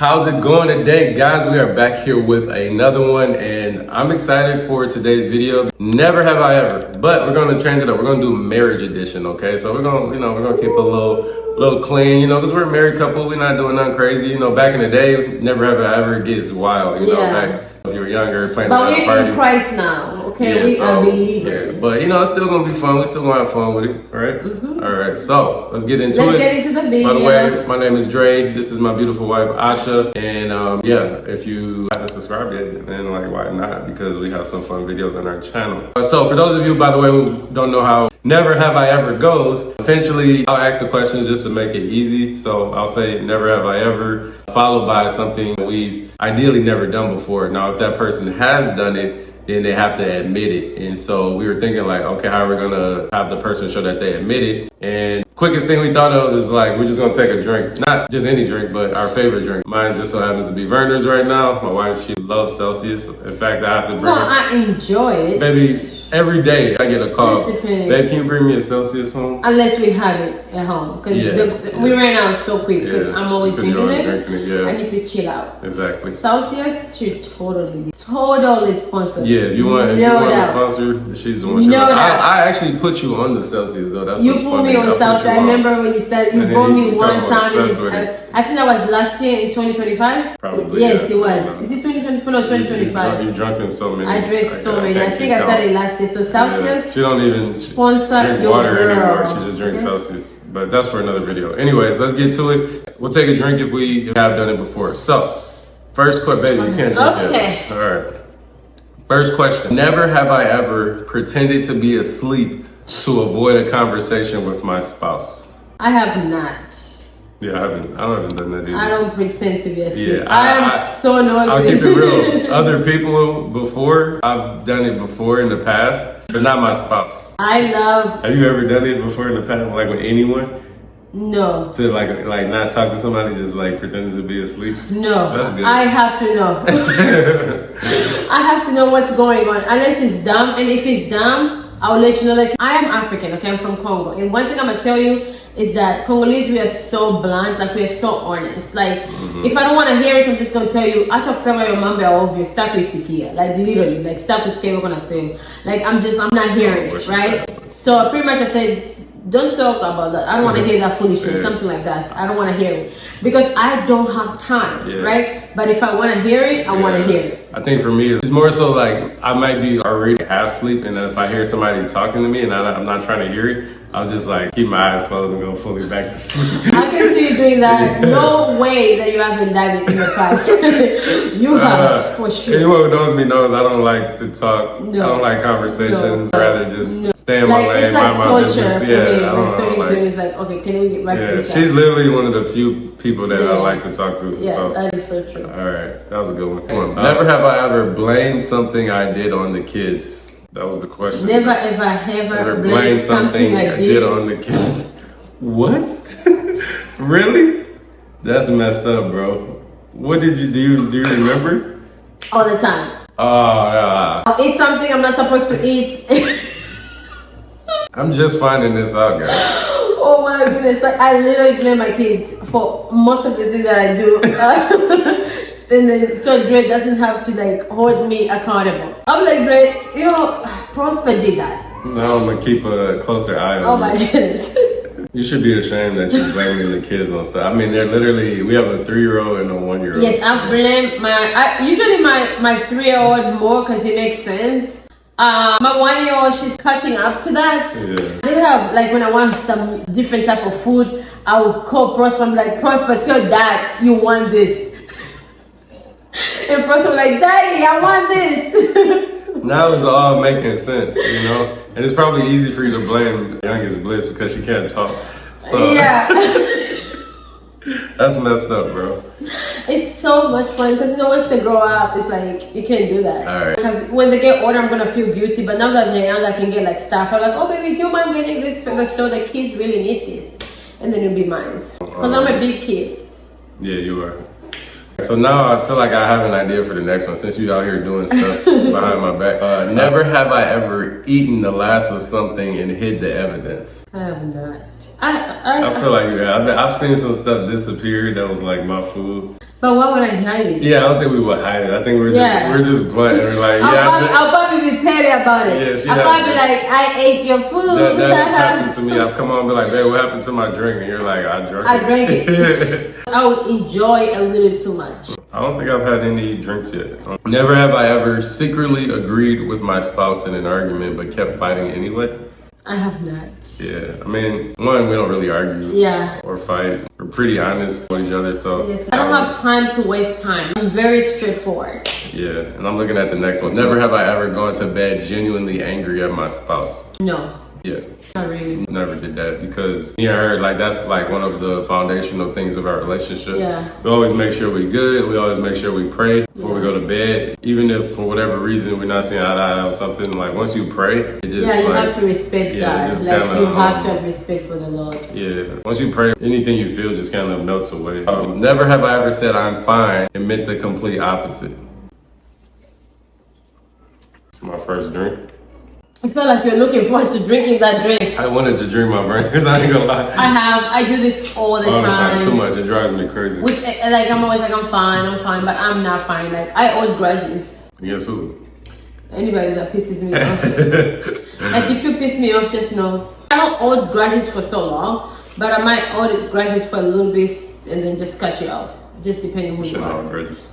How's it going today, guys? We are back here with another one, and I'm excited for today's video. Never have I ever, but we're gonna change it up. We're gonna do marriage edition, okay? So we're gonna, we're gonna keep a little clean, because we're a married couple. We're not doing nothing crazy, Back in the day, never have I ever gets wild, back if you were younger, playing but at a party. But we're in Christ now, okay? Yeah, we are believers. Yeah. But it's still gonna be fun. We still gonna have fun with it, all right? Mm-hmm. All right, so let's get into it. Let's get into the video. By the way, my name is Dre. This is my beautiful wife, Asha. And if you haven't subscribed yet, then why not? Because we have some fun videos on our channel. So for those of you, by the way, who don't know how never have I ever goes, essentially I'll ask the questions just to make it easy. So I'll say never have I ever, followed by something we've ideally never done before. Now, if that person has done it, then they have to admit it. And so we were thinking okay, how are we gonna have the person show that they admit it? And quickest thing we thought of is we're just gonna take a drink. Not just any drink, but our favorite drink. Mine just so happens to be Werner's right now. My wife, she loves Celsius. In fact, I have to bring I enjoy it. Baby, every day I get a call. Just depending. Babe, can you bring me a Celsius home? Unless we have it at home. Because we ran out so quick because I'm always drinking it. I need to chill out. Exactly. Celsius should totally sponsor. Yeah, if you want a sponsor, she's the one. I actually put you on the Celsius though. That's you put me on Celsius. I remember when you started. You brought me one time. I think that was last year in 2025. Probably. Yes, it was. Is it 2024 or 2025? You drunk in so many. I drank so many. I think I started last year. So Celsius. She don't even sponsor drink your water girl. anymore. She just drinks Celsius. But that's for another video. Anyways, let's get to it. We'll take a drink if we have done it before. So, first question, baby, you can't drink yet. All right. First question. Never have I ever pretended to be asleep to avoid a conversation with my spouse. I have not. Yeah, I haven't done that either. I don't pretend to be asleep. Yeah, I am so nosy. I'll keep it real. Other people before, I've done it before in the past, but not my spouse. Have you ever done it before in the past, with anyone? No. To like not talk to somebody, just pretending to be asleep? No. That's good. I have to know. I have to know what's going on. Unless it's dumb, and if it's dumb, I'll let you know. I am African, okay? I'm from Congo. And one thing I'm gonna tell you is that Congolese, we are so blunt, we are so honest. If I don't want to hear it, I'm just gonna tell you, acha kusema yo mambo ya ovyo, stop kusikia. Literally, stop kusikia what I'm saying. I'm not hearing it, right? So pretty much I said, don't talk about that. I don't want to hear that foolishness, something like that. I don't want to hear it because I don't have time, right? But if I want to hear it, I want to hear it. I think for me, it's more so I might be already half asleep, and then if I hear somebody talking to me and I'm not trying to hear it, I'll just keep my eyes closed and go fully back to sleep. I can see you doing that. No way that you haven't done it in the past. You have, for sure. Anyone who knows me knows I don't like to talk. No. I don't like conversations. I'd rather just stay in my lane. It's like torture for him. Talking to him is okay, can we get back to this? She's literally one of the few people that I like to talk to. Yeah, that is so true. All right, that was a good one. Come on. Never have I ever blamed something I did on the kids. That was the question. Never ever blamed something I did on the kids. What? Really? That's messed up, bro. What did you do? Do you remember? All the time. I'll eat something I'm not supposed to eat. I'm just finding this out, guys. Oh my goodness! I literally blame my kids for most of the things that I do. And then so Dre doesn't have to hold me accountable. I'm Dre, Prosper did that. Now I'm gonna keep a closer eye on you. Oh my goodness. You should be ashamed that you're blaming the kids on stuff. I mean, they're literally, we have a 3-year-old and a 1-year-old. Yes, I blame usually my 3-year-old more because it makes sense. My 1-year-old, she's catching up to that. Yeah. They have, when I want some different type of food, I will call Prosper. I'm like, Prosper, tell dad you want this. And Prosper Daddy, I want this. Now it's all making sense, And it's probably easy for you to blame youngest Bliss because she can't talk. So yeah. That's messed up, bro. It's so much fun because once they grow up, it's you can't do that. All right. Because when they get older, I'm gonna feel guilty. But now that they're young, I can get stuff. I'm oh baby, do you mind getting this from the store? The kids really need this, and then it'll be mine. Because I'm a big kid. Yeah, you are. So now I feel like I have an idea for the next one since you're out here doing stuff behind my back. Never have I ever eaten the last of something and hid the evidence. I have not. I feel like you have. I've seen some stuff disappear that was my food. But why would I hide it? Yeah, I don't think we would hide it. I think we're just blunt. We're like, I'll probably be petty about it. Yeah, I'll probably be like, I ate your food. That just happened to me. I've come on and be like, babe, what happened to my drink? And you're like, I drank it. I would enjoy a little too much. I don't think I've had any drinks yet. Never have I ever secretly agreed with my spouse in an argument but kept fighting anyway. I have not. Yeah, I mean, one, we don't really argue or fight. We're pretty honest with each other, so. Yes. I don't have time to waste time. I'm very straightforward. Yeah, and I'm looking at the next one. Never have I ever gone to bed genuinely angry at my spouse. No. Yeah. Not really. Never did that because me and her, like, that's like one of the foundational things of our relationship. Yeah. We always make sure we're good. We always make sure we pray before we go to bed. Even if for whatever reason we're not seeing eye to eye on something, like once you pray, it just you have to respect God. Just like kinda, you have to have respect for the Lord. Yeah. Once you pray, anything you feel just kind of melts away. Never have I ever said I'm fine and meant the complete opposite. My first drink. I feel like you're looking forward to drinking that drink. I wanted to drink my burgers, I ain't gonna lie. I do this all the time. Too much, it drives me crazy. Like I'm always like, I'm fine, but I'm not fine. Like I hold grudges. Guess who? Anybody that pisses me off. Like if you piss me off, just know. I don't hold grudges for so long, but I might hold grudges for a little bit and then just cut you off. Just depending on who you are. Grudges.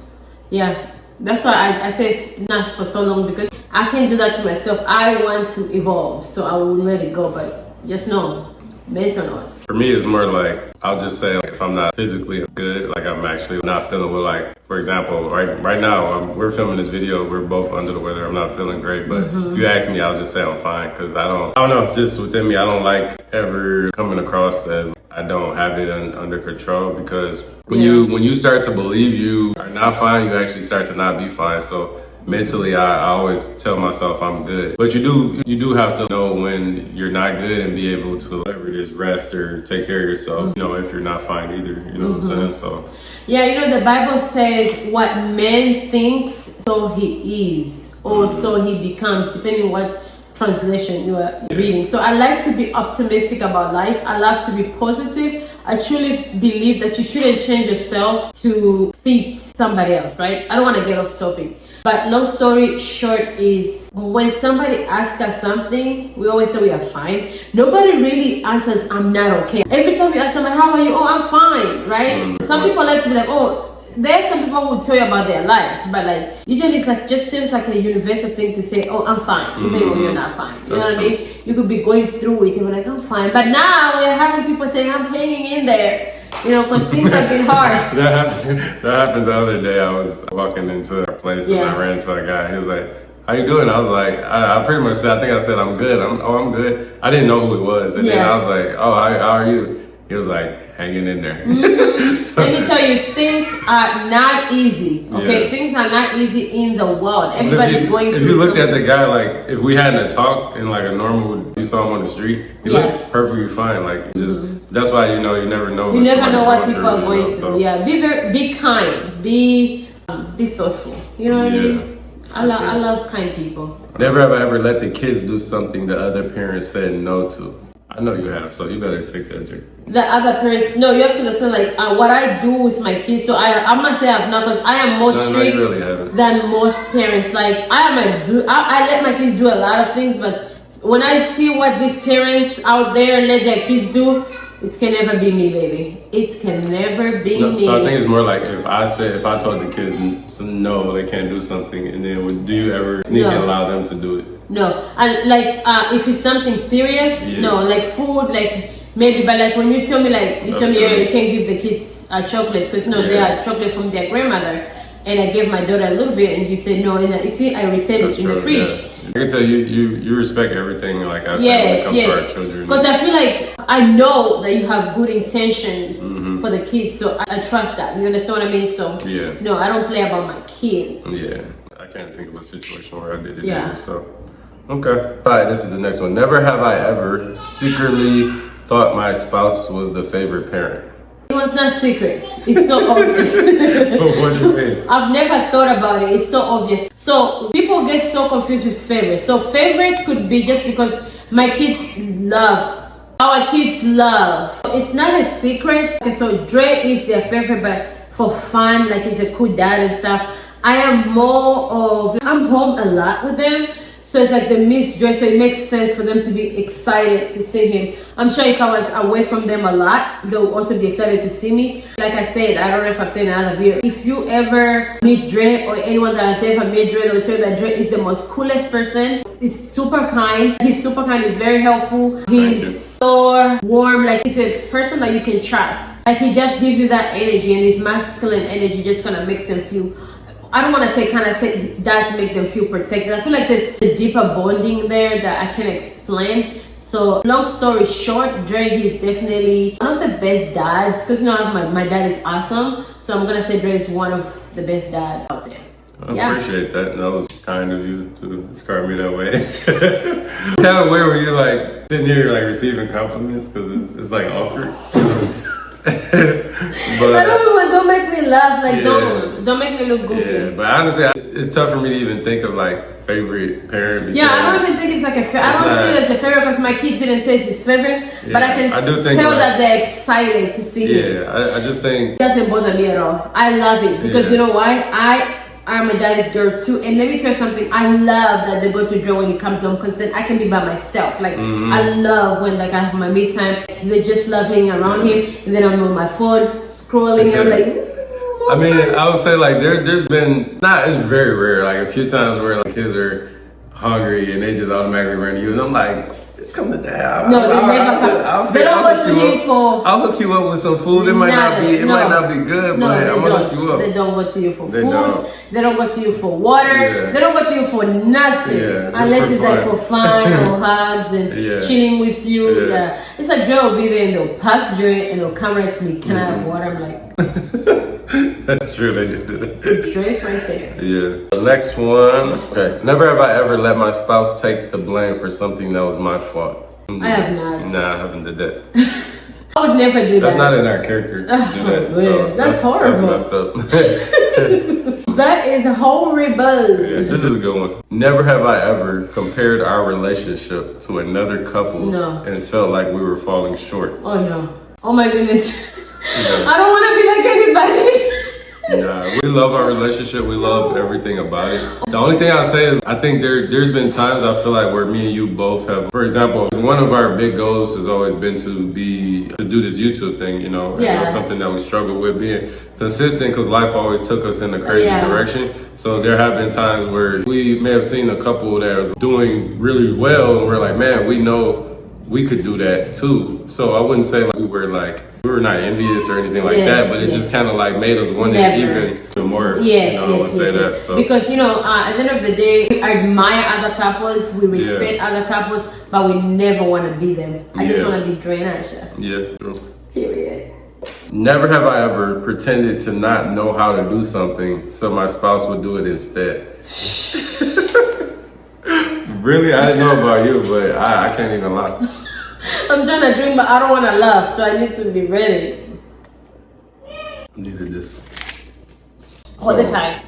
Yeah. That's why I say not for so long, because I can't do that to myself. I want to evolve, so I will let it go. But just know, mental notes. For me, it's more like, I'll just say, like, if I'm not physically good, like I'm actually not feeling well, like, for example, right now, we're filming this video, we're both under the weather, I'm not feeling great, but if you ask me, I'll just say I'm fine, because I don't know, it's just within me, I don't like ever coming across as I don't have it under control, because when you start to believe you are not fine, you actually start to not be fine. So mentally, I always tell myself I'm good. But you do have to know when you're not good and be able to, whatever it is, rest or take care of yourself, you know, if you're not fine either, you know what I'm saying? So yeah, you know, the Bible says what man thinks, so he is, or so he becomes, depending what translation you are reading. So I like to be optimistic about life. I love to be positive. I truly believe that you shouldn't change yourself to fit somebody else, right? I don't want to get off topic, but long story short is, when somebody asks us something, we always say we are fine. Nobody really answers I'm not okay. Every time you ask somebody, how are you? Oh, I'm fine, right? Some people like to be like, oh, there are some people who tell you about their lives, but like usually it's like just seems like a universal thing to say, oh, I'm fine, even when you're not fine. You know what I mean? You could be going through it and be like, I'm fine. But now we're having people saying, I'm hanging in there, you know, because things have been hard. that happened the other day. I was walking into a place and I ran into a guy. He was like, how you doing? I was like, I pretty much said, I think I said, I'm good. I'm good. I didn't know who he was. And then I was like, oh, how are you? He was like, hanging in there. So, let me tell you, things are not easy. Okay, things are not easy in the world. Everybody's going through. If you looked at the guy, like, if we hadn't a talk in like a normal, you saw him on the street, he looked perfectly fine. Like, just that's why you never know. You never know what people are going through. So. Yeah, be kind, be thoughtful. You know what I mean? I love kind people. Never have I ever let the kids do something the other parents said no to. I know you have, so you better take that drink. The other parents, no, you have to listen. Like what I do with my kids. So I must say I've not, because I am more strict than most parents. Like I let my kids do a lot of things, but when I see what these parents out there let their kids do, it can never be me, baby. It can never be me. So I think it's more like if I told the kids no, they can't do something, and then do you ever sneak and allow them to do it? No, and like if it's something serious, no, like food, like maybe, but like when you tell me like you tell me you can't give the kids a chocolate because they had chocolate from their grandmother, and I gave my daughter a little bit, and you said no, and you see I returned it in the fridge. Yeah. I can tell you respect everything, like I said, when it comes to our children. Because I feel like I know that you have good intentions for the kids, so I trust that. You understand what I mean? So no, I don't play about my kids. Yeah, I can't think of a situation where I did it either, so. Okay. All right, this is the next one. Never have I ever secretly thought my spouse was the favorite parent. It was not secret. It's so obvious. What do you mean? I've never thought about it. It's so obvious. So people get so confused with favorite. So favorite could be just because my kids love. Our kids love. It's not a secret. Okay, so Dre is their favorite, but for fun, like he's a cool dad and stuff. I am more of, I'm home a lot with them. So it's like the missed dress, so it makes sense for them to be excited to see him. I'm sure if I was away from them a lot, they'll also be excited to see me. Like I said, I don't know if I've said in another video, if you ever meet Dre or anyone that has ever met Dre, they'll tell you that Dre is the most coolest person. He's super kind. He's super kind, he's very helpful. He's so warm, like he's a person that you can trust. Like he just gives you that energy, and his masculine energy just kind of makes them feel, I don't want to say does make them feel protected. I feel like there's a deeper bonding there that I can't explain. So long story short, Dre, he's definitely one of the best dads, because my dad is awesome. So I'm gonna say Dre is one of the best dads out there. I appreciate that. That was kind of you to describe me that way. Kind of weird when you're like sitting here like receiving compliments, because it's like awkward. But I don't make me laugh. Like don't make me look goofy. Yeah, but honestly, it's tough for me to even think of like favorite parent. Yeah, I don't even think it's like a favorite. I don't see it as a favorite because my kid didn't say it's his favorite, but I can tell that they're excited to see him. Yeah, I just think it doesn't bother me at all. I love it because you know why? I'm a daddy's girl too, and let me tell you something. I love that they go to Joe when he comes home, because then I can be by myself. Like I love when like I have my me time. They just love hanging around him, and then I'm on my phone scrolling. I'm like, I mean, I would say like there's been it's very rare, like a few times where like kids are hungry and they just automatically run to you, and I'm like, just come to dad. No, they never come. They don't go to him for. I'll hook you up with some food. It might not be good, but I'm gonna hook you up. They don't go to you for food. They don't go to you for water. Yeah. They don't go to you for nothing, unless it's like for fun or hugs and chilling with you. Yeah, it's like Joe will be there and they'll pass Dre and they'll come right to me. Can I have water? I'm like. That's true, they do that. Dre's right there. Yeah. The next one. Okay. Never have I ever let my spouse take the blame for something that was my fault. I have not. Nah, I haven't did that. I would never do that. That's not in our character to do that. So that's horrible. That's messed up. That is horrible. Yeah, this is a good one. Never have I ever compared our relationship to another couple's and felt like we were falling short. Oh no. Oh my goodness. I don't want to be like anybody. Nah, we love our relationship. We love everything about it. The only thing I'll say is I think there's been times I feel like where me and you both have, for example, one of our big goals has always been to do this YouTube thing, you know. Yeah. It was something that we struggled with being consistent, because life always took us in a crazy direction. So there have been times where we may have seen a couple that was doing really well and we're like, man, we know we could do that too. So I wouldn't say like we were not envious or anything like that, but it just kind of like made us want to even more. That. So. Because at the end of the day, we admire other couples, we respect other couples, but we never want to be them. I just want to be Dre and Asha. Yeah, true. Period. Never have I ever pretended to not know how to do something so my spouse would do it instead. Really? I didn't know about you, but I can't even lie. I'm trying to drink, but I don't want to laugh, so I need to be ready. Needed this. All the time.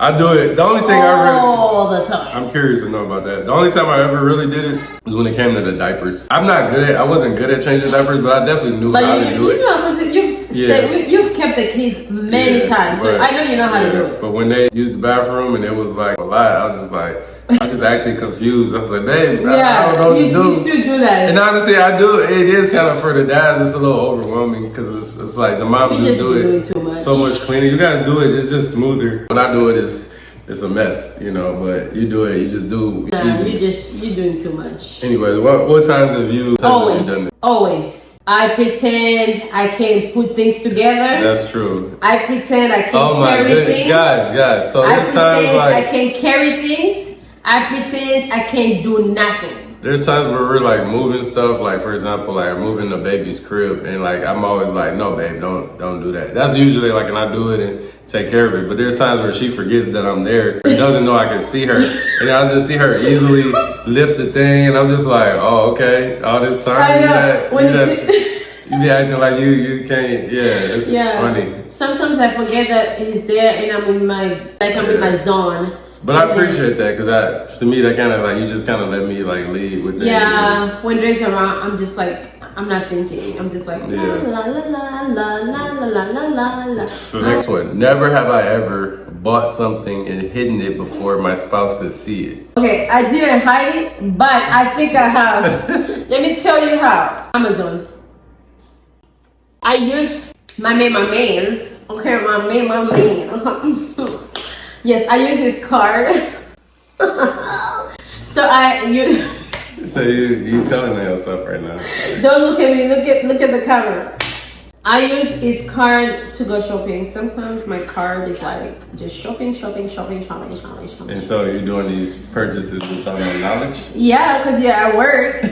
I do it. The only thing all the time. I'm curious to know about that. The only time I ever really did it was when it came to the diapers. I wasn't good at changing diapers, but I definitely knew how to do it. You've kept the kids many times, so I know you know how to do it. But when they used the bathroom and it was like a lot, I was just like, I just acted confused. I was like, babe, I don't know what to do. You still do that. And honestly, I do. It is kind of for the dads. It's a little overwhelming because it's like the moms just do it so much cleaner. You guys do it. It's just smoother. When I do it, it's a mess, But you do it. You just do. You're doing too much. Anyway, what times have you done it? Always. I pretend I can put things together. That's true. I pretend I can carry things. Guys. So I pretend I can carry things. I pretend I can't do nothing. There's times where we're like moving stuff, like for example, like moving the baby's crib, and like I'm always like, no, babe, don't do that. That's usually like, and I do it and take care of it. But there's times where she forgets that I'm there, or doesn't know I can see her, and I'll just see her easily lift the thing, and I'm just like, oh, okay, all this time. I know. You be acting like you can't. It's funny. Sometimes I forget that he's there, and I'm in my zone. But I appreciate that because to me that kind of like you just kind of let me like lead with that. Yeah, when Dre's around, I'm just like I'm not thinking. I'm just like la la la la la la la la la. So next one, never have I ever bought something and hidden it before my spouse could see it. Okay, I didn't hide it, but I think I have. Let me tell you how. Amazon. I use my man's. Okay, my man. Yes, I use his card. So I use. So you telling yourself right now? Don't look at me. Look at the camera. I use his card to go shopping. Sometimes my card is like just shopping. And so you're doing these purchases without no knowledge? Yeah, because you're at work.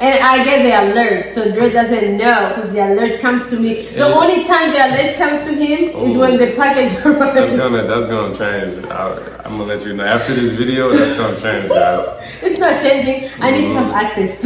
And I get the alert, so Dre doesn't know because the alert comes to me. The only time the alert comes to him is when the package arrives. That's gonna change. I'm gonna let you know after this video. That's gonna change, guys. It's not changing. I need to have access.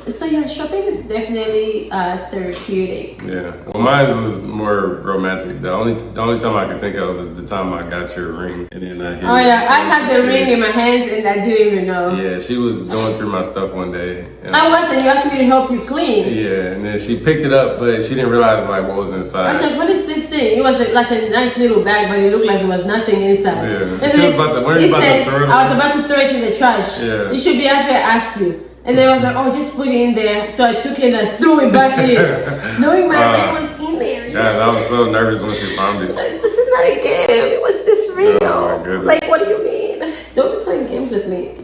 So yeah, shopping is definitely therapeutic. Yeah. Well, mine was more romantic. The only time I can think of is the time I got your ring, and then I hit Oh yeah, I had the ring in my hands and I didn't even know. Yeah, she was going through my stuff one day. I was, and you asked me to help you clean. Yeah, and then she picked it up, but she didn't realize like what was inside. I was like, "What is this thing?" It was like a nice little bag, but it looked like there was nothing inside. Yeah. And She was about to. When you about to throw it? I was about to throw it in the trash. Yeah. You should be happy I asked you. And then I was like, "Oh, just put it in there." So I took it and I threw it back in, knowing my ring was in there. Yeah, I was so nervous when she found it. This is not a game. It was this real. Oh my goodness. Like, what do you mean? Don't be playing games with me.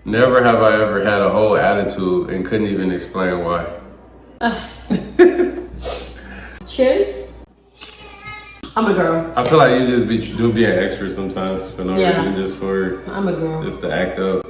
Never have I ever had a whole attitude and couldn't even explain why. Cheers. I'm a girl. I feel like you just be an extra sometimes for no reason, just for I'm a girl. just to act up.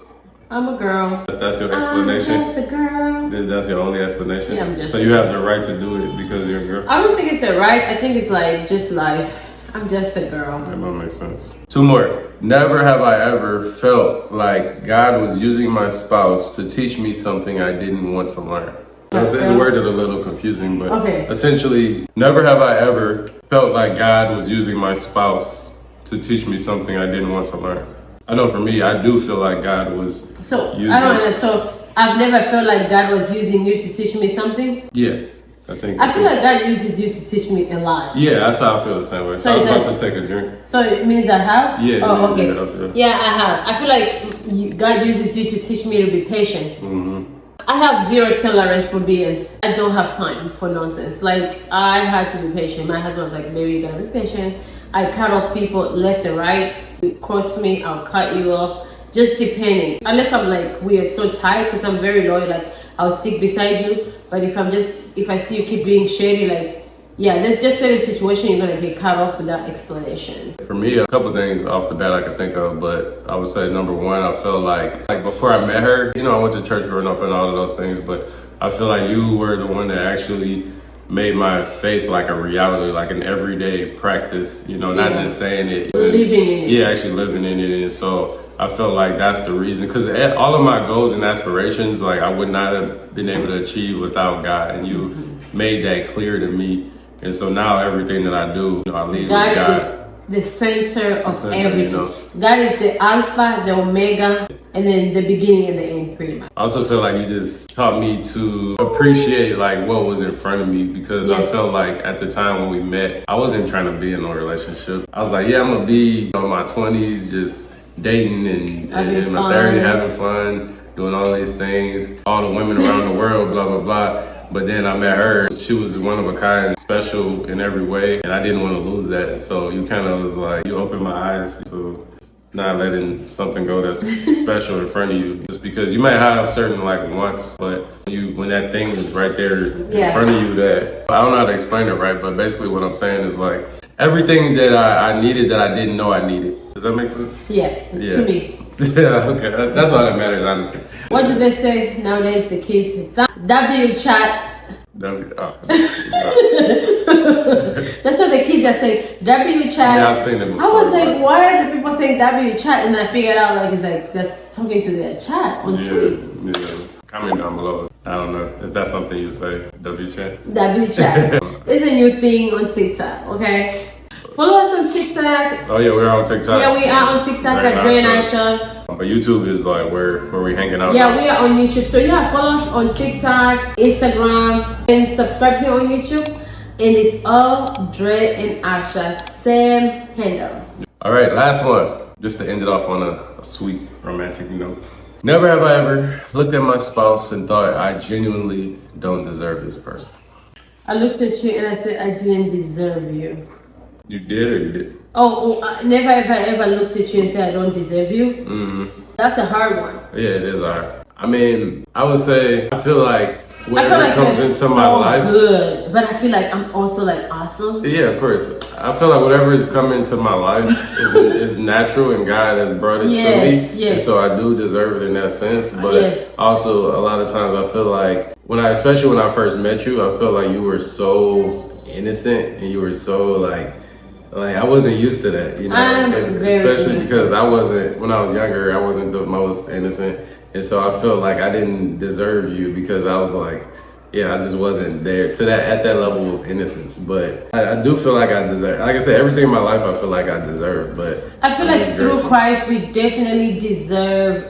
I'm a girl. That's your explanation? I'm just a girl. That's your only explanation? Yeah, I'm just so you have the right to do it because you're a girl? I don't think it's a right. I think it's like just life. I'm just a girl. That don't make sense. Two more. Never have I ever felt like God was using my spouse to teach me something I didn't want to learn. It's worded a little confusing, but essentially, never have I ever felt like God was using my spouse to teach me something I didn't want to learn. I know for me, I do feel like God was using. I don't know. So I've never felt like God was using you to teach me something. Yeah, I feel like God uses you to teach me a lot. Yeah, that's how I feel the same way. So I was about to take a drink. So it means I have? Yeah. Oh, okay. Yeah, I have. I feel like God uses you to teach me to be patient. Mm-hmm. I have zero tolerance for BS. I don't have time for nonsense. Like, I had to be patient. My husband was like, "Baby, you gotta be patient." I cut off people left and right. You cross me, I'll cut you off. Just depending. Unless I'm like, we are so tight, because I'm very loyal, like, I'll stick beside you. But if I see you keep being shady, like, yeah, there's just certain situation you're gonna get cut off without explanation. For me, a couple things off the bat I could think of, but I would say number one, I felt like before I met her, I went to church growing up and all of those things, but I feel like you were the one that actually made my faith like a reality, like an everyday practice, not just saying it. Living in it. Yeah, actually living in it. And so I felt like that's the reason, because all of my goals and aspirations, like I would not have been able to achieve without God, and you made that clear to me. And so now everything that I do, I lead with God. God is the center of everything. God is the Alpha, the Omega, and then the beginning and the end, pretty much. I also feel like you just taught me to appreciate like what was in front of me, because I felt like at the time when we met, I wasn't trying to be in a relationship. I was like, yeah, I'm gonna be in my 20s just dating and in my 30s having fun, doing all these things, all the women around the world, blah, blah, blah. But then I met her. She was one of a kind, special in every way, and I didn't want to lose that. So you kind of was like, you opened my eyes to not letting something go that's special in front of you. Just because you might have certain like wants, but when that thing is right there in front of you, that I don't know how to explain it right, but basically what I'm saying is like everything that I needed that I didn't know I needed. Does that make sense? Yes, to me. Yeah, okay. That's all that matters, honestly. What do they say nowadays, the kids? W chat. That's what the kids are saying. W chat. Yeah, I've seen it before. I was like, why are the people saying W chat? And I figured out like it's like that's talking to their chat on screen. Yeah. Comment down below. I don't know if that's something you say. W chat. W chat. It's a new thing on TikTok. Okay. Follow us on TikTok. Oh yeah, we're on TikTok. Yeah, we are on TikTok at Dre and Asha. But YouTube is like where we hanging out. Yeah, now. we are on YouTube. So yeah, follow us on TikTok, Instagram, and subscribe here on YouTube. And it's all Dre and Asha, same handle. All right, last one. Just to end it off on a sweet romantic note. Never have I ever looked at my spouse and thought I genuinely don't deserve this person. I looked at you and I said I didn't deserve you. You did or you did? Never have I ever looked at you and said I don't deserve you. Mm-hmm. That's a hard one. Yeah, it is hard. I mean, I would say I feel like whenever it comes into so my life, good, but I feel like I'm also like awesome. Yeah, of course. I feel like whatever is coming into my life is natural, and God has brought it to me. Yes. And so I do deserve it in that sense. But also, a lot of times I feel like especially when I first met you, I felt like you were so innocent and you were so like I wasn't used to that, you know. Especially because when I was younger, I wasn't the most innocent. And so I felt like I didn't deserve you because I was like, I just wasn't there at that level of innocence. But I do feel like I deserve, like I said, everything in my life I feel like I deserve. But I feel like through Christ we definitely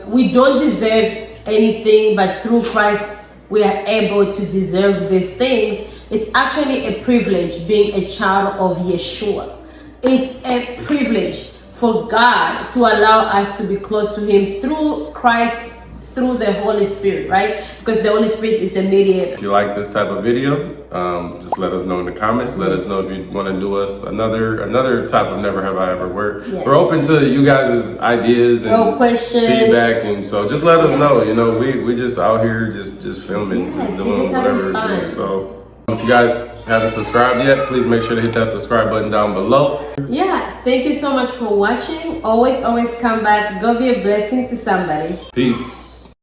we don't deserve anything, but through Christ we are able to deserve these things. It's actually a privilege being a child of Yeshua. It's a privilege for God to allow us to be close to Him through Christ, through the Holy Spirit, right? Because the Holy Spirit is the mediator. If you like this type of video, just let us know in the comments. Let us know if you want to do us another type of Never Have I Ever where we're open to you guys' ideas and questions, feedback, and so just let us know. You know, we just out here just filming, just doing whatever we're doing. So if you guys haven't subscribed yet, please make sure to hit that subscribe button down below. Yeah, thank you so much for watching. Always come back. Go be a blessing to somebody. Peace.